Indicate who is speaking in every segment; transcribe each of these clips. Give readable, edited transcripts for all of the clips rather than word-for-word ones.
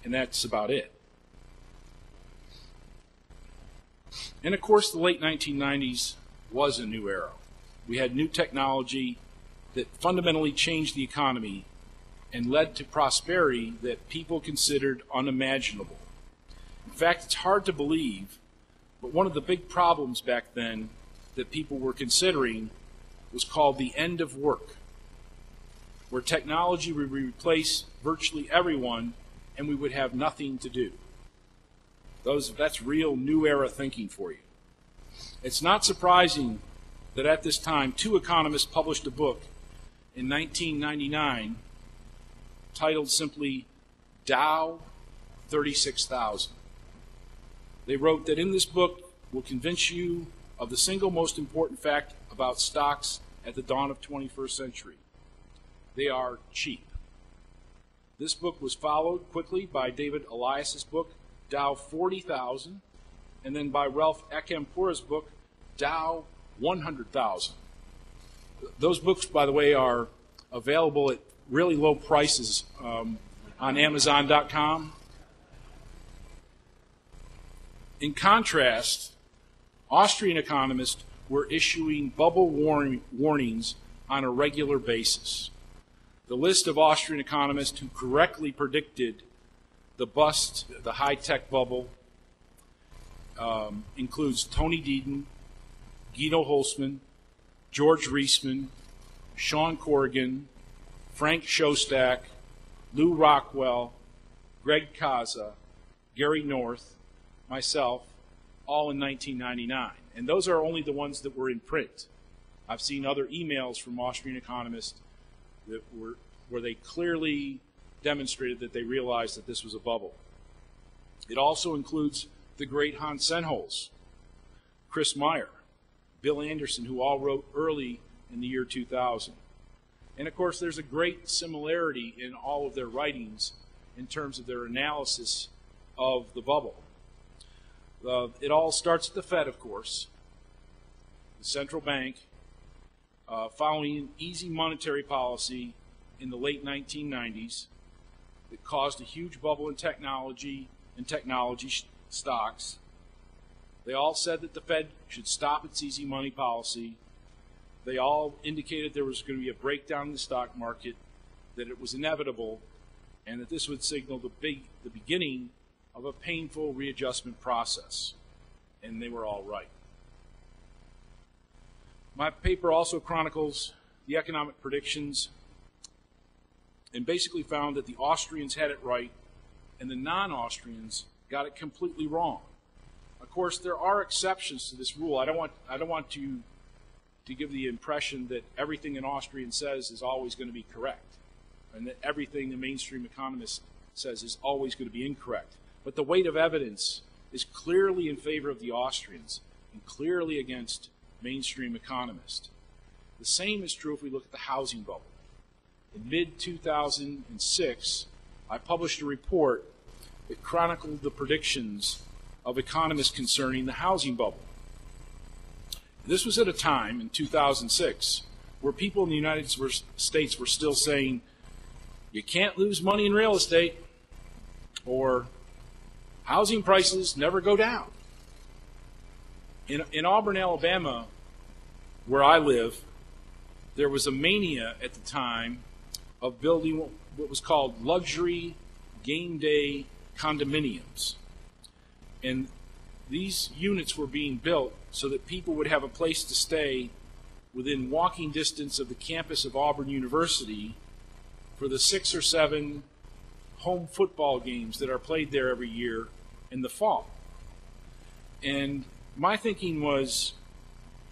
Speaker 1: and that's about it. And of course, the late 1990s was a new era. We had new technology that fundamentally changed the economy and led to prosperity that people considered unimaginable. In fact, it's hard to believe, but one of the big problems back then that people were considering was called the end of work, where technology would replace virtually everyone and we would have nothing to do. That's real new era thinking for you. It's not surprising that at this time, two economists published a book in 1999 titled simply Dow 36,000. They wrote that in this book will convince you of the single most important fact about stocks at the dawn of 21st century. They are cheap. This book was followed quickly by David Elias's book, Dow 40,000, and then by Ralph Ekampura's book, Dow 100,000. Those books, by the way, are available at really low prices on Amazon.com. In contrast, Austrian economists were issuing bubble warnings on a regular basis. The list of Austrian economists who correctly predicted the bust, the high-tech bubble, includes Tony Deaton, Guido Holzmann, George Reisman, Sean Corrigan, Frank Shostak, Lou Rockwell, Greg Kaza, Gary North, myself, all in 1999. And those are only the ones that were in print. I've seen other emails from Austrian economists where they clearly demonstrated that they realized that this was a bubble. It also includes the great Hans Sennholz, Chris Meyer, Bill Anderson, who all wrote early in the year 2000. And of course, there's a great similarity in all of their writings in terms of their analysis of the bubble. It all starts at the Fed, of course, the central bank, following an easy monetary policy in the late 1990s that caused a huge bubble in technology and technology stocks. They all said that the Fed should stop its easy money policy. They all indicated there was going to be a breakdown in the stock market, that it was inevitable, and that this would signal the beginning of a painful readjustment process. And they were all right. My paper also chronicles the economic predictions and basically found that the Austrians had it right and the non-Austrians got it completely wrong. Of course, there are exceptions to this rule. I don't want to give the impression that everything an Austrian says is always going to be correct, and that everything a mainstream economist says is always going to be incorrect. But the weight of evidence is clearly in favor of the Austrians and clearly against mainstream economists. The same is true if we look at the housing bubble. In mid-2006, I published a report that chronicled the predictions of economists concerning the housing bubble. This was at a time, in 2006, where people in the United States were still saying, you can't lose money in real estate, or housing prices never go down. In Auburn, Alabama, where I live, there was a mania at the time of building what was called luxury game day condominiums. And these units were being built so that people would have a place to stay within walking distance of the campus of Auburn University for the 6 or 7 home football games that are played there every year in the fall. And my thinking was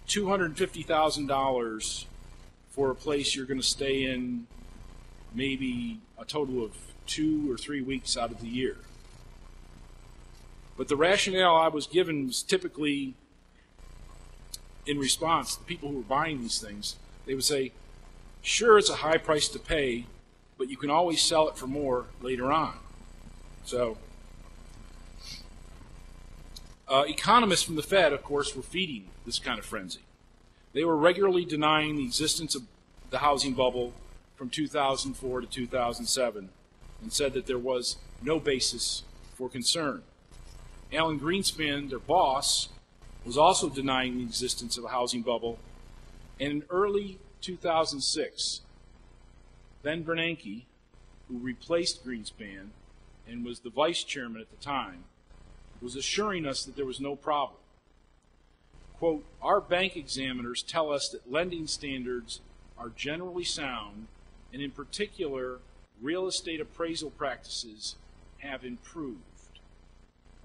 Speaker 1: $250,000 for a place you're going to stay in maybe a total of 2 or 3 weeks out of the year. But the rationale I was given was typically in response to the people who were buying these things. They would say, sure, it's a high price to pay, but you can always sell it for more later on. So economists from the Fed, of course, were feeding this kind of frenzy. They were regularly denying the existence of the housing bubble from 2004 to 2007. and said that there was no basis for concern. Alan Greenspan, their boss, was also denying the existence of a housing bubble, and in early 2006, Ben Bernanke, who replaced Greenspan and was the vice chairman at the time, was assuring us that there was no problem. Quote, "Our bank examiners tell us that lending standards are generally sound, and in particular, real estate appraisal practices have improved."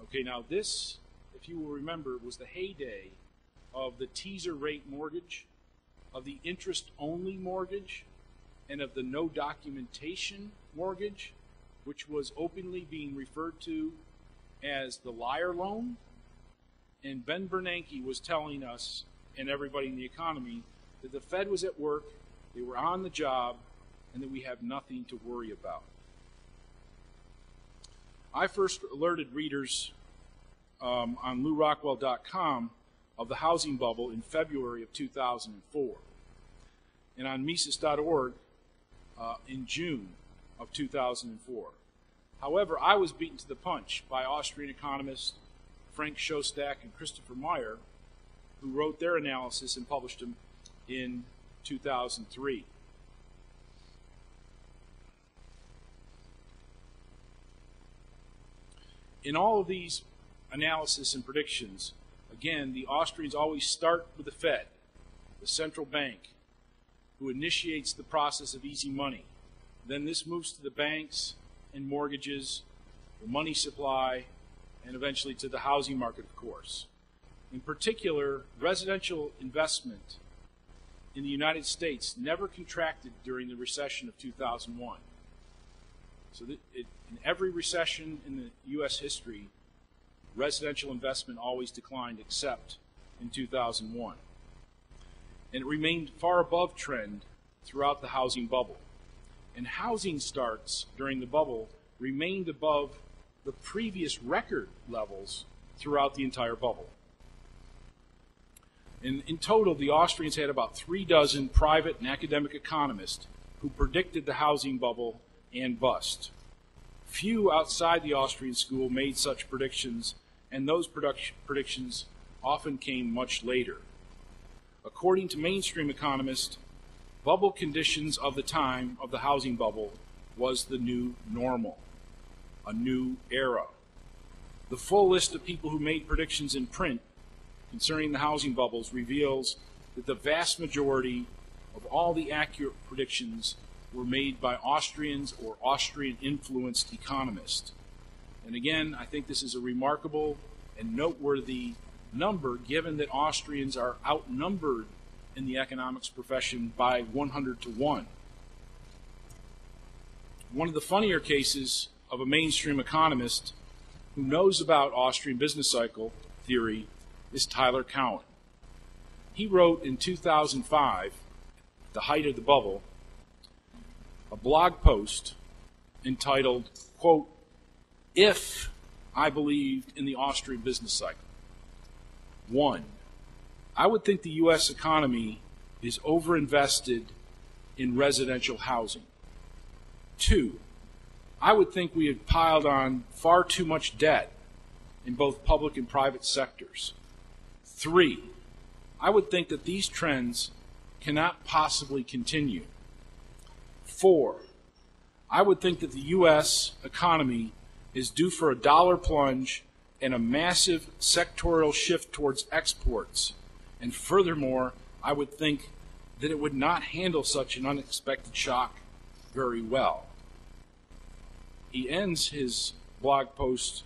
Speaker 1: Okay, now this, if you will remember, was the heyday of the teaser rate mortgage, of the interest-only mortgage, and of the no documentation mortgage, which was openly being referred to as the liar loan. And Ben Bernanke was telling us and everybody in the economy that the Fed was at work, they were on the job, and that we have nothing to worry about. I first alerted readers on LouRockwell.com of the housing bubble in February of 2004, and on Mises.org in June of 2004. However, I was beaten to the punch by Austrian economists Frank Shostak and Christopher Meyer, who wrote their analysis and published them in 2003. In all of these analysis and predictions, again, the Austrians always start with the Fed, the central bank, who initiates the process of easy money. Then this moves to the banks and mortgages, the money supply, and eventually to the housing market, of course. In particular, residential investment in the United States never contracted during the recession of 2001. So in every recession in the U.S. history, residential investment always declined except in 2001. And it remained far above trend throughout the housing bubble. And housing starts during the bubble remained above the previous record levels throughout the entire bubble. In total, the Austrians had about 36 private and academic economists who predicted the housing bubble and bust. Few outside the Austrian school made such predictions, and those predictions often came much later. According to mainstream economists, bubble conditions of the time of the housing bubble was the new normal, a new era. The full list of people who made predictions in print concerning the housing bubbles reveals that the vast majority of all the accurate predictions were made by Austrians or Austrian-influenced economists. And again, I think this is a remarkable and noteworthy number, given that Austrians are outnumbered in the economics profession by 100 to 1. One of the funnier cases of a mainstream economist who knows about Austrian business cycle theory is Tyler Cowen. He wrote in 2005, at the height of the bubble, a blog post entitled, quote, "If I believed in the Austrian business cycle. 1. I would think the U.S. economy is overinvested in residential housing. 2. I would think we had piled on far too much debt in both public and private sectors. 3. I would think that these trends cannot possibly continue. 4. I would think that the U.S. economy is due for a dollar plunge and a massive sectorial shift towards exports. And furthermore, I would think that it would not handle such an unexpected shock very well." He ends his blog post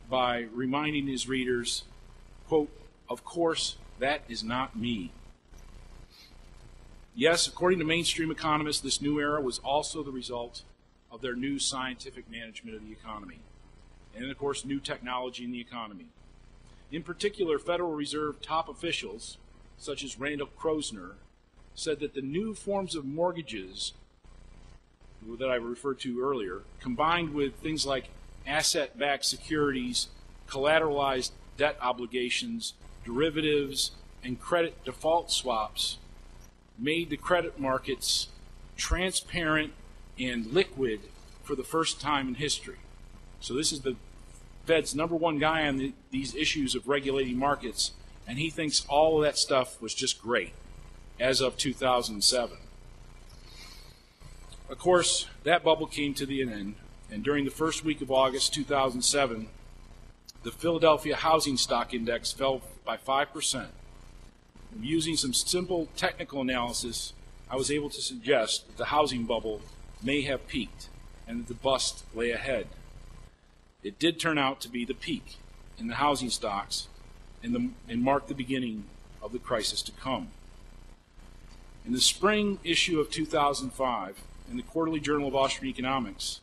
Speaker 1: by reminding his readers, quote, "Of course, that is not me." Yes, according to mainstream economists, this new era was also the result of their new scientific management of the economy, and of course, new technology in the economy. In particular, Federal Reserve top officials, such as Randall Kroesner, said that the new forms of mortgages that I referred to earlier, combined with things like asset-backed securities, collateralized debt obligations, derivatives, and credit default swaps, made the credit markets transparent and liquid for the first time in history. So this is the Fed's #1 guy on these issues of regulating markets, and he thinks all of that stuff was just great as of 2007. Of course, that bubble came to the end, and during the first week of August 2007, the Philadelphia Housing Stock Index fell by 5%. Using some simple technical analysis, I was able to suggest that the housing bubble may have peaked and that the bust lay ahead. It did turn out to be the peak in the housing stocks and marked the beginning of the crisis to come. In the spring issue of 2005, in the Quarterly Journal of Austrian Economics,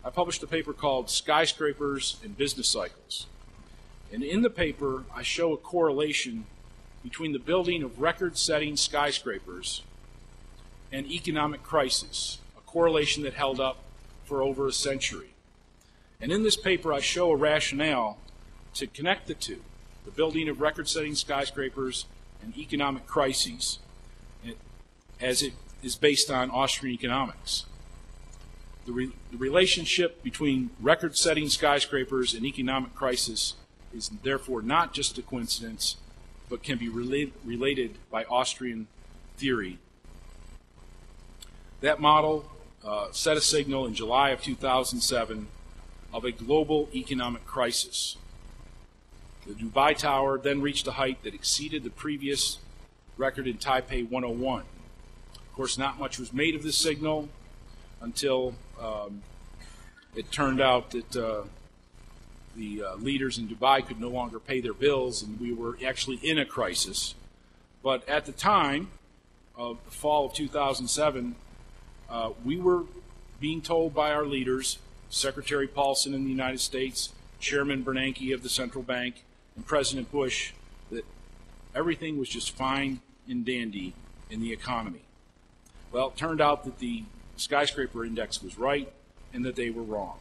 Speaker 1: I published a paper called Skyscrapers and Business Cycles. And in the paper, I show a correlation between the building of record-setting skyscrapers and economic crisis, a correlation that held up for over a century. And in this paper, I show a rationale to connect the two, the building of record-setting skyscrapers and economic crises, as it is based on Austrian economics. The relationship between record-setting skyscrapers and economic crisis is therefore not just a coincidence, but can be related by Austrian theory. That model set a signal in July of 2007 of a global economic crisis. The Dubai Tower then reached a height that exceeded the previous record in Taipei 101. Of course, not much was made of this signal until it turned out that the leaders in Dubai could no longer pay their bills, and we were actually in a crisis. But at the time of the fall of 2007, we were being told by our leaders, Secretary Paulson in the United States, Chairman Bernanke of the central bank, and President Bush, that everything was just fine and dandy in the economy. Well, it turned out that the skyscraper index was right and that they were wrong.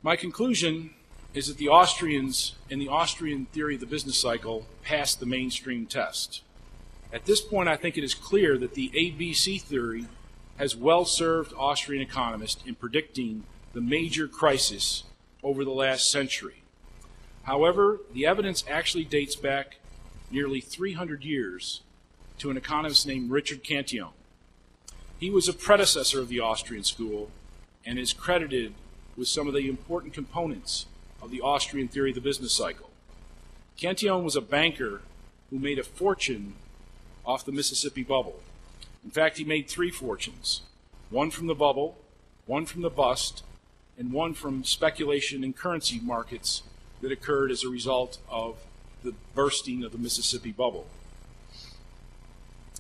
Speaker 1: My conclusion is that the Austrians, in the Austrian theory of the business cycle, passed the mainstream test. At this point, I think it is clear that the ABC theory has well served Austrian economists in predicting the major crisis over the last century. However, the evidence actually dates back nearly 300 years to an economist named Richard Cantillon. He was a predecessor of the Austrian school and is credited with some of the important components of the Austrian theory of the business cycle. Cantillon was a banker who made a fortune off the Mississippi bubble. In fact, he made 3 fortunes: one from the bubble, one from the bust, and one from speculation in currency markets that occurred as a result of the bursting of the Mississippi bubble.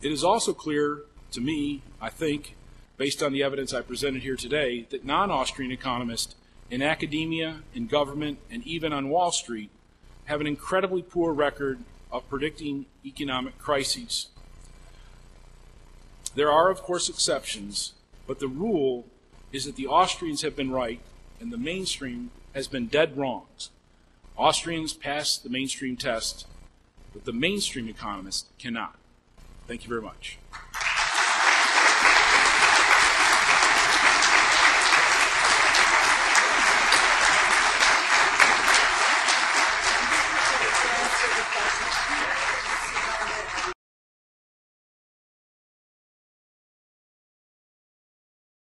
Speaker 1: It is also clear to me, I think, based on the evidence I presented here today, that non-Austrian economists in academia, in government, and even on Wall Street have an incredibly poor record of predicting economic crises. There are, of course, exceptions, but the rule is that the Austrians have been right and the mainstream has been dead wrong. Austrians pass the mainstream test, but the mainstream economists cannot. Thank you very much.